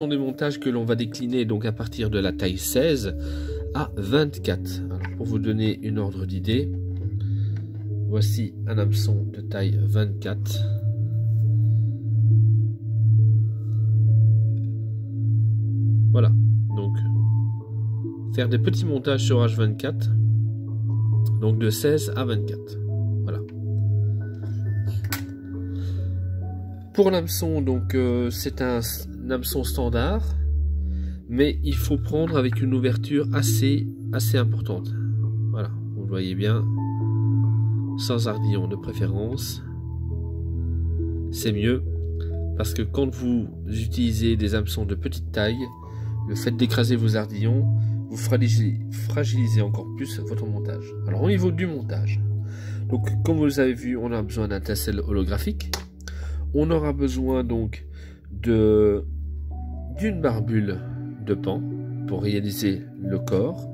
Des montages que l'on va décliner donc à partir de la taille 16 à 24. Alors, pour vous donner une ordre d'idée, voici un hameçon de taille 24. Voilà, donc faire des petits montages sur H24, donc de 16 à 24. Voilà. Pour l'hameçon, donc c'est un hameçon standard, mais il faut prendre avec une ouverture assez importante. Voilà, vous le voyez bien, sans ardillon de préférence, c'est mieux, parce que quand vous utilisez des hameçons de petite taille, le fait d'écraser vos ardillons, vous fragilisez encore plus votre montage. Alors au niveau du montage, donc comme vous avez vu, on a besoin d'un tassel holographique. On aura besoin donc d'une barbule de pan pour réaliser le corps.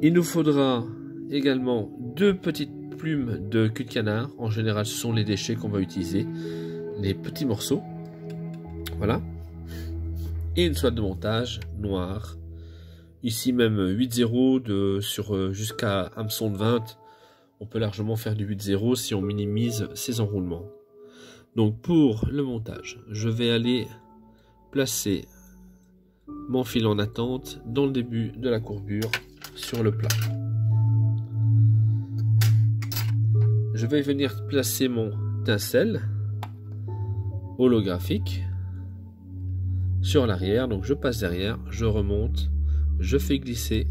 Il nous faudra également deux petites plumes de cul de canard. En général, ce sont les déchets qu'on va utiliser, les petits morceaux. Voilà. Et une soie de montage noire. Ici même 8-0 sur jusqu'à hameçon de 20. On peut largement faire du 8-0 si on minimise ses enroulements. Donc pour le montage, je vais aller placer mon fil en attente dans le début de la courbure sur le plat. Je vais venir placer mon tinsel holographique sur l'arrière. Donc je passe derrière, je remonte, je fais glisser,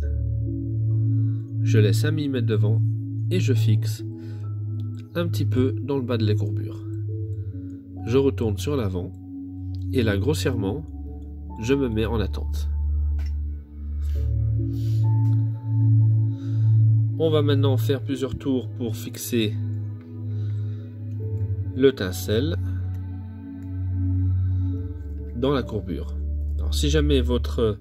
je laisse 1 mm devant et je fixe un petit peu dans le bas de la courbure. Je retourne sur l'avant et là grossièrement je me mets en attente. On va maintenant faire plusieurs tours pour fixer le tinsel dans la courbure. Alors si jamais votre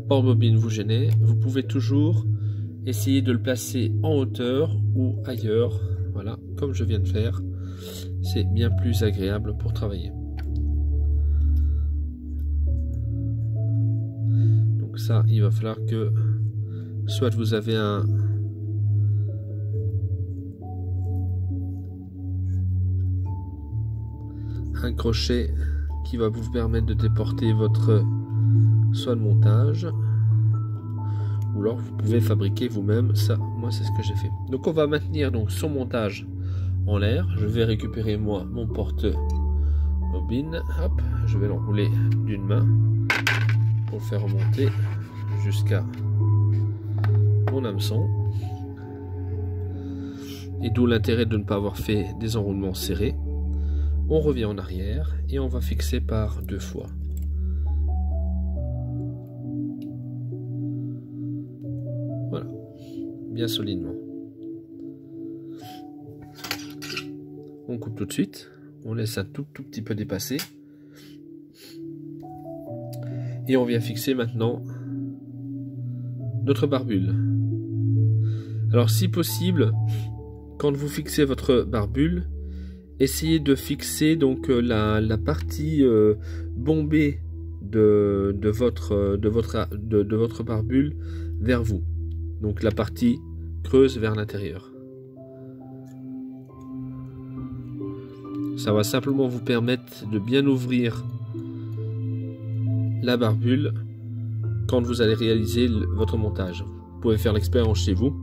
porte-bobine vous gênait, vous pouvez toujours essayer de le placer en hauteur ou ailleurs, voilà, comme je viens de faire. C'est bien plus agréable pour travailler. Donc ça, il va falloir que soit vous avez un crochet qui va vous permettre de déporter votre soie de montage, ou alors vous pouvez fabriquer vous-même. Ça, moi c'est ce que j'ai fait. Donc on va maintenir donc son montage en l'air. Je vais récupérer moi mon porte-bobine, hop, je vais l'enrouler d'une main pour le faire remonter jusqu'à mon hameçon, et d'où l'intérêt de ne pas avoir fait des enroulements serrés. On revient en arrière et on va fixer par 2 fois. Voilà, bien solidement. On coupe tout de suite, on laisse un tout petit peu dépasser et on vient fixer maintenant notre barbule. Alors si possible, quand vous fixez votre barbule, essayez de fixer donc la partie bombée de votre barbule vers vous, donc la partie creuse vers l'intérieur. Ça va simplement vous permettre de bien ouvrir la barbule quand vous allez réaliser votre montage. Vous pouvez faire l'expérience chez vous.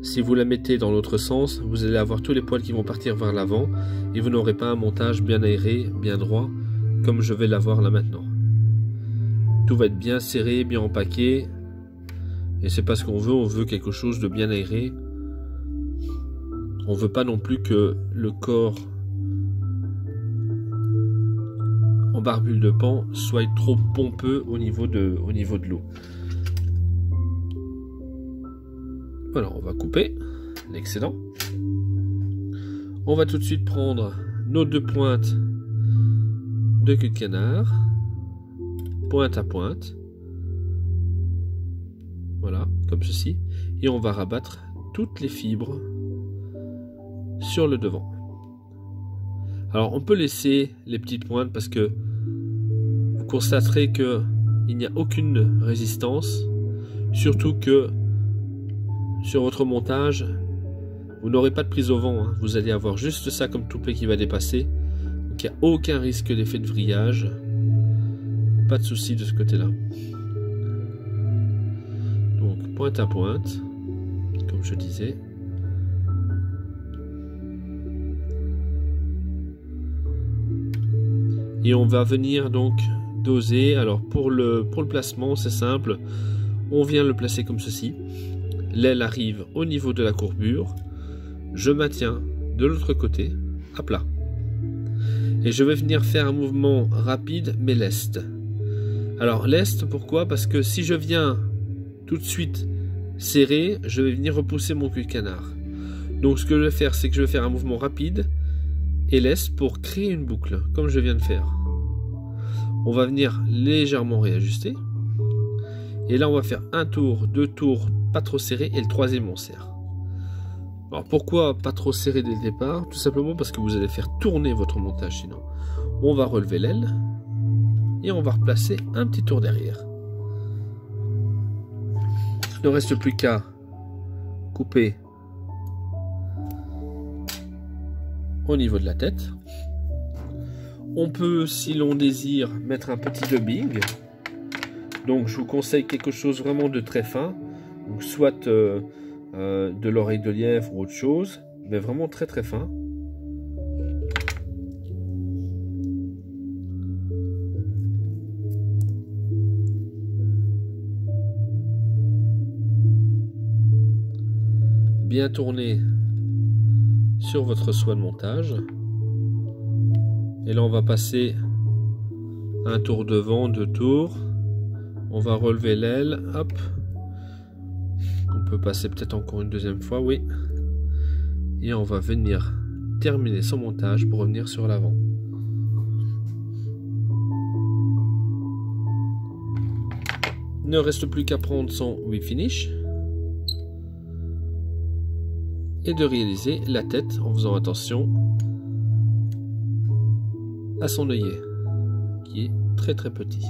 Si vous la mettez dans l'autre sens, vous allez avoir tous les poils qui vont partir vers l'avant et vous n'aurez pas un montage bien aéré, bien droit, comme je vais l'avoir là maintenant. Tout va être bien serré, bien empaqué, et c'est pas ce qu'on veut quelque chose de bien aéré. On veut pas non plus que le corps en barbule de pan soit trop pompeux au niveau de l'eau. Voilà, on va couper l'excédent. On va tout de suite prendre nos 2 pointes de cul de canard, pointe à pointe, voilà, comme ceci, et on va rabattre toutes les fibres sur le devant. Alors on peut laisser les petites pointes parce que vous constaterez que il n'y a aucune résistance, surtout que sur votre montage vous n'aurez pas de prise au vent, hein. Vous allez avoir juste ça comme toupet qui va dépasser, donc il n'y a aucun risque d'effet de vrillage, pas de souci de ce côté là. Donc pointe à pointe comme je disais. Et on va venir donc doser. Alors pour le placement, c'est simple. On vient le placer comme ceci. L'aile arrive au niveau de la courbure. Je maintiens de l'autre côté à plat. Et je vais venir faire un mouvement rapide mais leste. Alors leste, pourquoi? Parce que si je viens tout de suite serrer, je vais venir repousser mon cul de canard. Donc ce que je vais faire, c'est que je vais faire un mouvement rapide et leste pour créer une boucle, comme je viens de faire. On va venir légèrement réajuster. Et là, on va faire un tour, deux tours, pas trop serré, et le troisième, on serre. Alors, pourquoi pas trop serré dès le départ? Tout simplement parce que vous allez faire tourner votre montage, sinon. On va relever l'aile, et on va replacer un petit tour derrière. Il ne reste plus qu'à couper au niveau de la tête. On peut, si l'on désire, mettre un petit dubbing. Donc je vous conseille quelque chose vraiment de très fin. Donc soit de l'oreille de lièvre ou autre chose, mais vraiment très très fin. Bien tourné sur votre soie de montage. Et là on va passer un tour devant, deux tours. On va relever l'aile, hop. On peut passer peut-être encore une deuxième fois, oui. Et on va venir terminer son montage pour revenir sur l'avant. Il ne reste plus qu'à prendre son whip finish et de réaliser la tête en faisant attention à son œillet qui est très très petit.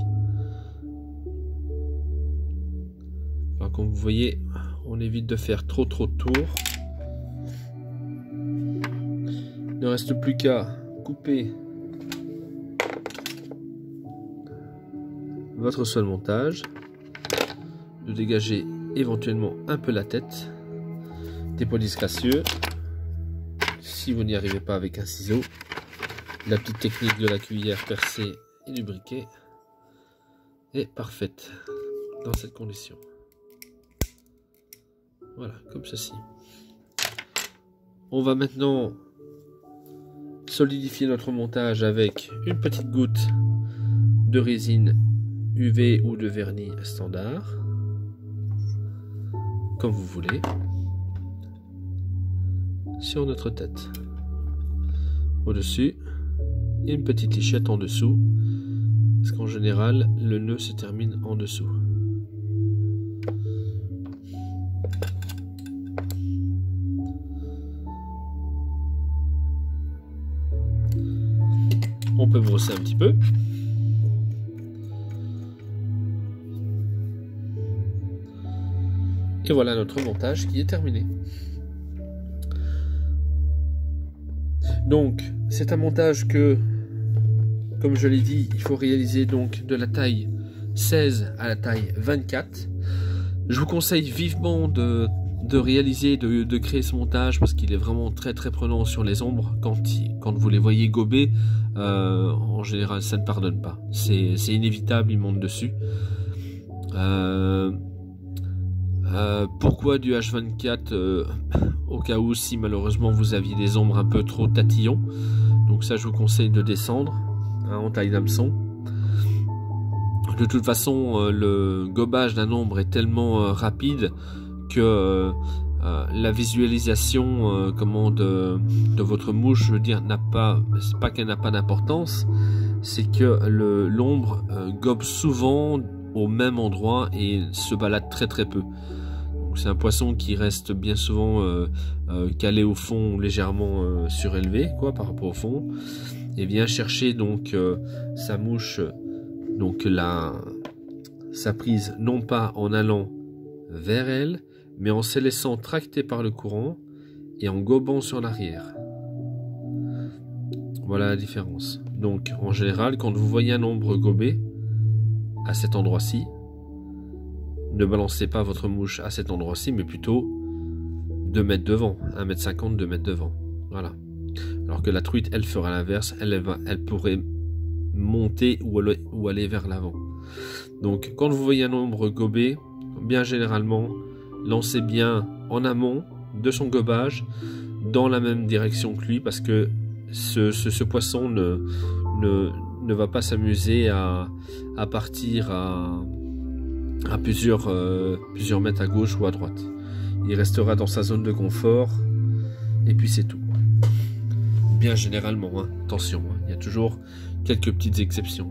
Alors, comme vous voyez, on évite de faire trop de tours. Il ne reste plus qu'à couper votre soie de montage, de dégager éventuellement un peu la tête, des poils disgracieux. Si vous n'y arrivez pas avec un ciseau, la petite technique de la cuillère percée et du briquet est parfaite dans cette condition. Voilà, comme ceci. On va maintenant solidifier notre montage avec une petite goutte de résine UV ou de vernis standard, comme vous voulez, sur notre tête. Au-dessus, et une petite lichette en dessous, parce qu'en général, le nœud se termine en dessous. On peut brosser un petit peu. Et voilà notre montage qui est terminé. Donc, c'est un montage que, comme je l'ai dit, il faut réaliser donc de la taille 16 à la taille 24. Je vous conseille vivement de réaliser, de créer ce montage parce qu'il est vraiment très très prenant sur les ombres. Quand vous les voyez gober, en général ça ne pardonne pas. C'est inévitable, il monte dessus. Pourquoi du H24 au cas où si malheureusement vous aviez des ombres un peu trop tatillons. Donc ça je vous conseille de descendre en taille d'hameçon. De toute façon le gobage d'un ombre est tellement rapide que la visualisation de votre mouche, je veux dire, c'est pas qu'elle n'a pas d'importance, c'est que l'ombre gobe souvent au même endroit et se balade très très peu. Donc Donc c'est un poisson qui reste bien souvent calé au fond, légèrement surélevé quoi par rapport au fond, et vient chercher donc sa mouche, donc sa prise, non pas en allant vers elle, mais en se laissant tracter par le courant et en gobant sur l'arrière. Voilà la différence. Donc en général, quand vous voyez un ombre gober à cet endroit-ci, ne balancez pas votre mouche à cet endroit-ci, mais plutôt 2 mètres devant, 1,50 m, 2 mètres devant. Voilà. Alors que la truite, elle fera l'inverse, elle pourrait monter ou aller vers l'avant. Donc quand vous voyez un ombre gober, bien généralement, lancez bien en amont de son gobage, dans la même direction que lui, parce que ce poisson ne va pas s'amuser à partir à plusieurs mètres à gauche ou à droite. Il restera dans sa zone de confort et puis c'est tout. Bien généralement, hein. Attention, hein. Il y a toujours quelques petites exceptions.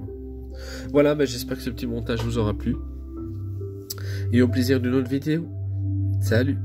Voilà, j'espère que ce petit montage vous aura plu et au plaisir d'une autre vidéo. Salut!